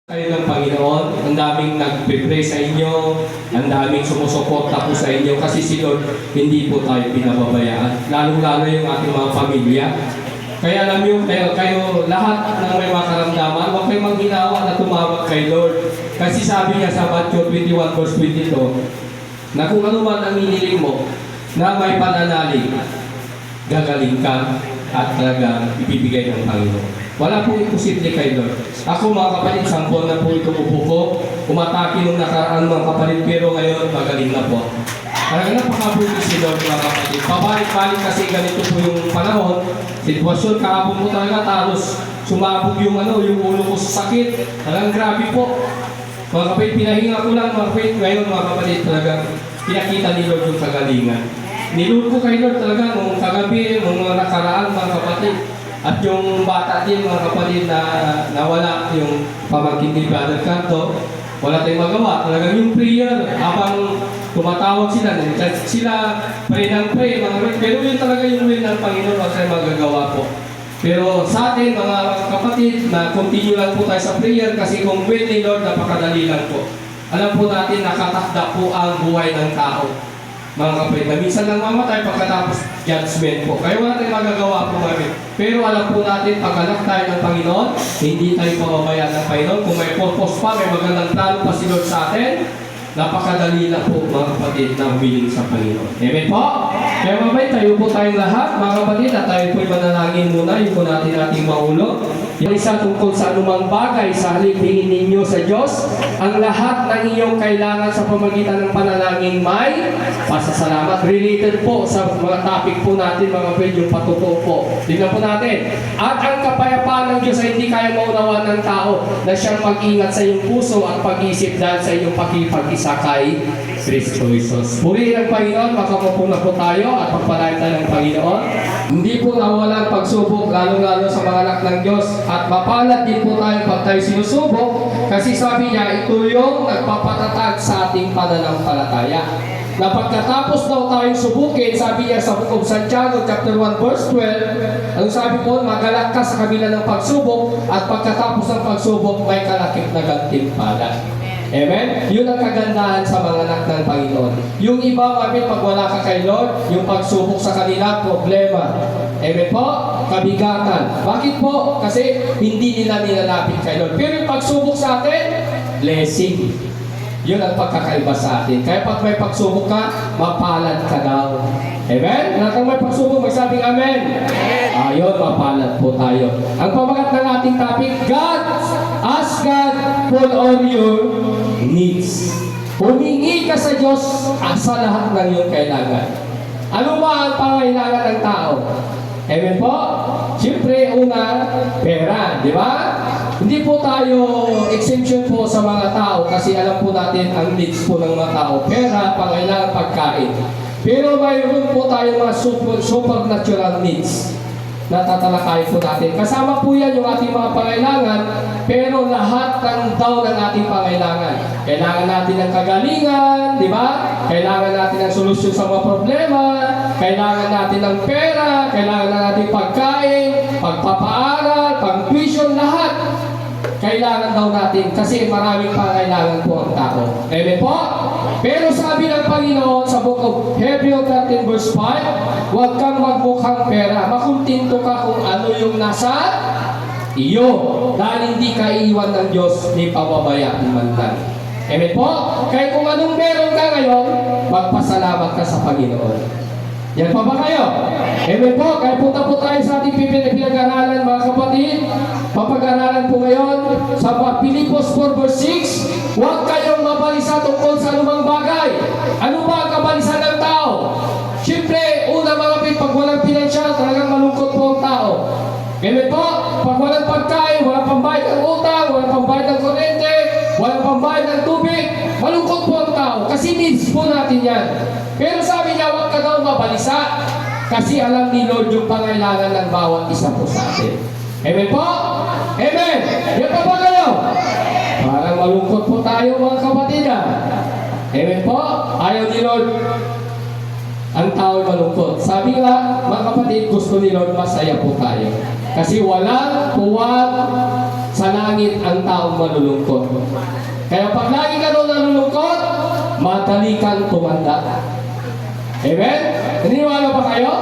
Kayo ng Panginoon, ang daming nagpe-pray sa inyo, ang daming sumusuporta po sa inyo kasi si Lord hindi po tayo pinababayaan, lalong-lalo yung ating mga pamilya. Kaya alam nyo, kayo lahat ng may makaramdaman, huwag kayong maghinawa na tumawag kay Lord. Kasi sabi niya sa Matthew 21 verse 22, na kung ano man ang hiniling mo, na may pananalig, gagaling ka at talagang ibibigay ng Panginoon. Wala pong imposible kay Lord. Ako mga kapatid, sampon na po ito upo ko. Umatake nung nakaraan mga kapatid, pero ngayon magaling na po. Talagang napakabuti si Lord mga kapatid. Pabalik-balik kasi ganito po yung panahon. Sitwasyon, kahapon po talaga talos sumabog yung ulo ko sa sakit. Talagang grabe po. Mga kapatid, pinahinga ko lang mga kapatid. Ngayon mga kapatid, talagang pinakita ni Lord yung kagalingan. Nilul ko kay Lord talaga nung kagabi, nung nakaraan mga kapatid. At yung bata din mga kapatid na nawala yung pamangkin ni Brother Canto, wala tayong magawa. Talagang yung prayer, habang tumatawag sila pray ng pray, mga kapatid. Pero yun talaga yung will ng Panginoon, wala tayong magagawa po. Pero sa atin mga kapatid, na continue lang po tayo sa prayer kasi kung will ni Lord, napakadali lang po. Alam po natin, nakatakda po ang buhay ng tao. Mga kapatid, na minsan lang mamatay pagkatapos judgment po. Kaya wala tayong magagawa po namin. Pero alam po natin, pag anak tayo ng Panginoon, hindi tayo pababayaan ng Panginoon. Kung may purpose pa, may magandang plano pa si Lord sa atin, napakadali na po mga kapatid na humiling sa Panginoon. Amen po? Kaya mabay, tayo po tayong lahat, mga kapatid, at tayo po'y manalangin muna, yung po natin ating maulo. Yung isa tungkol sa anumang bagay, sa halip hingin ninyo sa Diyos, ang lahat ng iyong kailangan sa pamagitan ng panalangin may pasasalamat. Related po sa mga topic po natin, mga kapatid, yung patutuo po. Tingnan po natin. At ang kapayapaan ng Diyos ay hindi kaya maunawaan ng tao na siyang mag-ingat sa iyong puso at pag-isip dahil sa iyong pakipag-isa kay Kristo Jesus. Purihin ang Panginoon, makakupo na po tayo at pagpalain tayo ng Panginoon. Hindi po nawalan pagsubok, lalong-lalo sa mga anak ng Diyos. At mapalad din po tayo pag tayo sinusubok kasi sabi niya, ito yung nagpapatatag sa ating pananampalataya. Na pagkatapos daw tayong subukin, sabi niya sa Book of Santiago, chapter 1, verse 12, ang sabi po, magalak ka sa kabila ng pagsubok at pagkatapos ng pagsubok, may kalakip na gantimpala. Amen? Yun ang kagandahan sa mga anak ng Panginoon. Yung iba, kapit, pag wala ka kay Lord, yung pagsubok sa kanila, problema. Amen po? Kabigatan. Bakit po? Kasi hindi nila nilalapit kay Lord. Pero yung pagsubok sa atin, blessing. Yun ang pagkakaiba sa atin. Kaya pag may pagsubok ka, mapalad ka daw. Amen? Lahat ng may pagsubok, magsabing amen. Ayun, mapalad po tayo. Ang pamagat ng ating topic, God, ask God for all your needs. Humingi ka sa Diyos sa lahat ng iyong kailangan. Ano ba ang pangailangan ng tao? Amen po? Siyempre, una, pera, di ba? Hindi po tayo exemption po sa mga tao kasi alam po natin ang needs po ng mga tao. Pera, pangailangan, pagkain. Pero mayroon po tayo mga supernatural needs na tatalakayin po natin. Kasama po yan yung ating mga pangailangan, pero lahat ng daw ng ating pangailangan. Kailangan natin ng kagalingan, di ba? Kailangan natin ng solusyon sa mga problema, kailangan natin ng pera, kailangan natin pagkain, pagpapaaral, pang-tuition, lahat. Kailangan daw natin kasi maraming pangailangan po ang tao. Amen po? Pero sabi ng Panginoon sa Book of Hebrews 13 verse 5, huwag kang magmukhang pera. Makuntinto ka kung ano yung nasa iyo. Dahil hindi ka iiwan ng Diyos ni pababayaan man lang. Amen po? Kaya kung anong meron ka ngayon, magpasalamat ka sa Panginoon. Yan pa ba kayo? Amen po? Kaya punta po tayo sa ating pinag-aralan mga kapatid. Papag-aralan po ngayon sa Pilipos 4 verse 6. Huwag kayong mabalisa tungkol sa anumang bagay. Ano ba ang kabalisan ng tao? Siyempre, una mga kapatid, pag walang pinansyal, talagang malungkot po ang tao. Amen po? Pag walang pagkain, walang pambayad ng utang, walang pambayad ng kuryente, walang pambayad ng tubig, malungkot po ang tao. Kasi needs po natin yan. Pero sabi niya, huwag ka daw mabalisa kasi alam ni Lord yung pangailangan ng bawat isa po sa atin. Amen po? Amen! Yan pa ba kayo? Parang malungkot po tayo mga kapatid. Amen po? Ayaw ni Lord ang tao malungkot. Sabi nga, mga kapatid, gusto ni Lord masaya po tayo. Kasi walang puwag sa langit ang taong malulungkot. Kaya pag lagi ka doon nalulungkot, madali kang tumanda. Amen? Naniniwala ba kayo?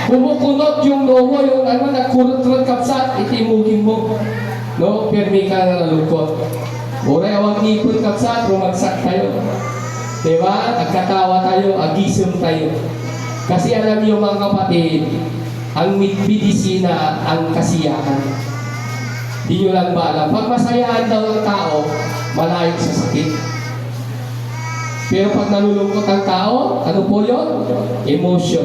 Kumukunot yung lomo, yung nagkurot-kurot kapsat, itimugin mo. No? Permi ka na nalungkot. Uray, awang ipon kapsat, rumagsak tayo. Diba? Nagkatawa tayo, agism tayo. Kasi alam niyo mga kapatid, ang medisina ang kasiyahan. Di nyo lang ba alam? Pag masayahan daw ng tao, malayo sa sakit. Pero pag nalulungkot ang tao, ano po yun? Emotion.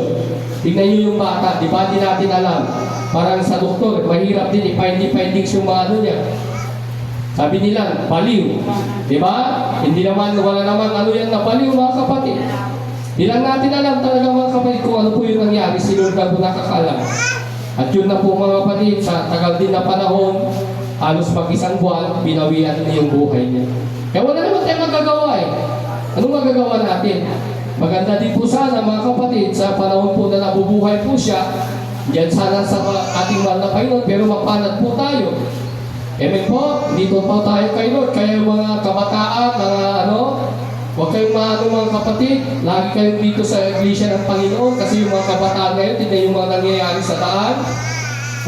Tingnan nyo yung bata, di ba? Di natin alam. Parang sa doktor, mahirap din i-findings yung mga ano niya. Sabi nila, baliw. Di ba? Hindi naman, wala naman ano yan na baliw mga kapatid. Di lang natin alam talaga mga kapatid kung ano po yung nangyari. Si Lord na po nakakalam. At yun na po mga kapatid, sa tagal din na panahon, halos mag-isang buwan, binawian niya yung buhay niya. Kaya wala naman tayo magagawa eh. Anong magagawa natin? Maganda din po sana mga kapatid, sa panahon po na nabubuhay po siya, diyan sana sa ating mahal na Panginoon, pero mapalad po tayo. Amen po, dito po tayo kay Lord. Kaya yung mga kabataan, huwag kayong mga kapatid, lagi kayong dito sa iglesia ng Panginoon, kasi yung mga kabataan ngayon, tignan yung mga nangyayari sa daan.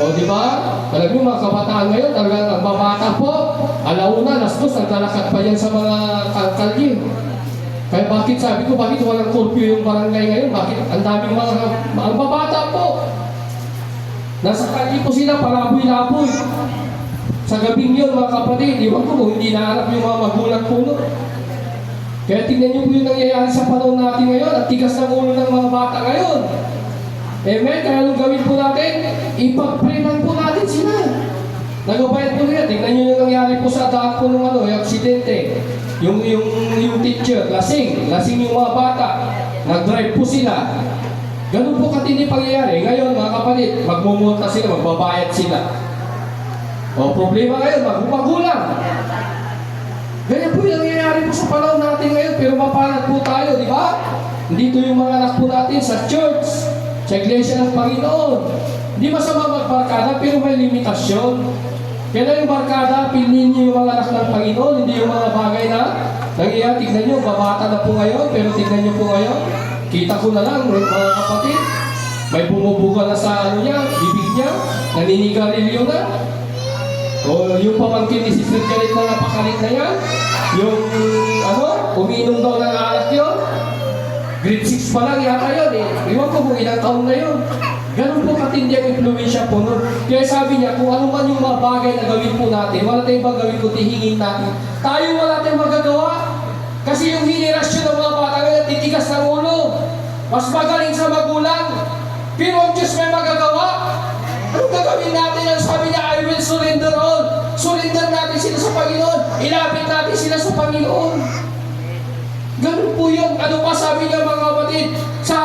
O di ba? Alam niyo mga kabataan ngayon, talagang ang babata po, alauna, alas 2, naglalakad pa yan sa mga kalye. Kaya bakit sabi ko, bakit walang curfew yung barangay ngayon? Bakit ang daming mga babata po? Nasa kalye po sila, palaboy-laboy. Sa gabing yun mga kapatid, iwan ko kung hindi nahanap yung mga magulang po nun. Kaya tingnan niyo po yung nangyayari sa panahon natin ngayon, at tigas ng ulo ng mga bata ngayon. Amen? Kaya anong gawin po natin? Ipag-prenan po natin sila. Nagabayad po nila. Tingnan niyo yung nangyari po sa daan po ng yung aksidente. Yung teacher, lasing yung mga bata. Nag-drive po sila. Ganun po katindi pangyayari. Ngayon mga kapatid, magmumulta sila, magbabayad sila. O problema ngayon, magulang. Ganyan po yung nangyayari po sa panahon natin ngayon, pero mapalad po tayo, di ba? Dito yung mga anak po natin sa church, sa iglesia ng Panginoon. Hindi masama magbarkada, pero may limitasyon. Kaya yung barkada, pinin niyo yung mga anak ng Panginoon, hindi yung mga bagay na nangyayari. Tignan nyo, babata na po ngayon, pero tignan nyo po ngayon, kita ko na lang, mga kapatid, may bumubuga na sa niya, bibig niya, naninigarilyo na. O yung pamangkin ni Sister Janet na napakalit na yan, yung umiinom daw ng alak yun, grade 6 pa lang yata yun eh. Iwan ko kung ilang taon na yun. Ganun po katindi ang influensya po nun. Kaya sabi niya, kung ano man yung mga bagay na gawin po natin, wala tayong gagawin kundi hingin natin. Tayo wala tayong magagawa. Kasi yung henerasyon ng mga bata ngayon, titigas ng ulo. Mas magaling sa magulang. Pero ang Diyos may magagawa. Anong gagawin natin? Ang sabi niya, I will surrender all. Surrender natin sila sa Panginoon. Ilapit natin sila sa Panginoon. Ganun po yun. Ano pa sabi niya mga kapatid? Sa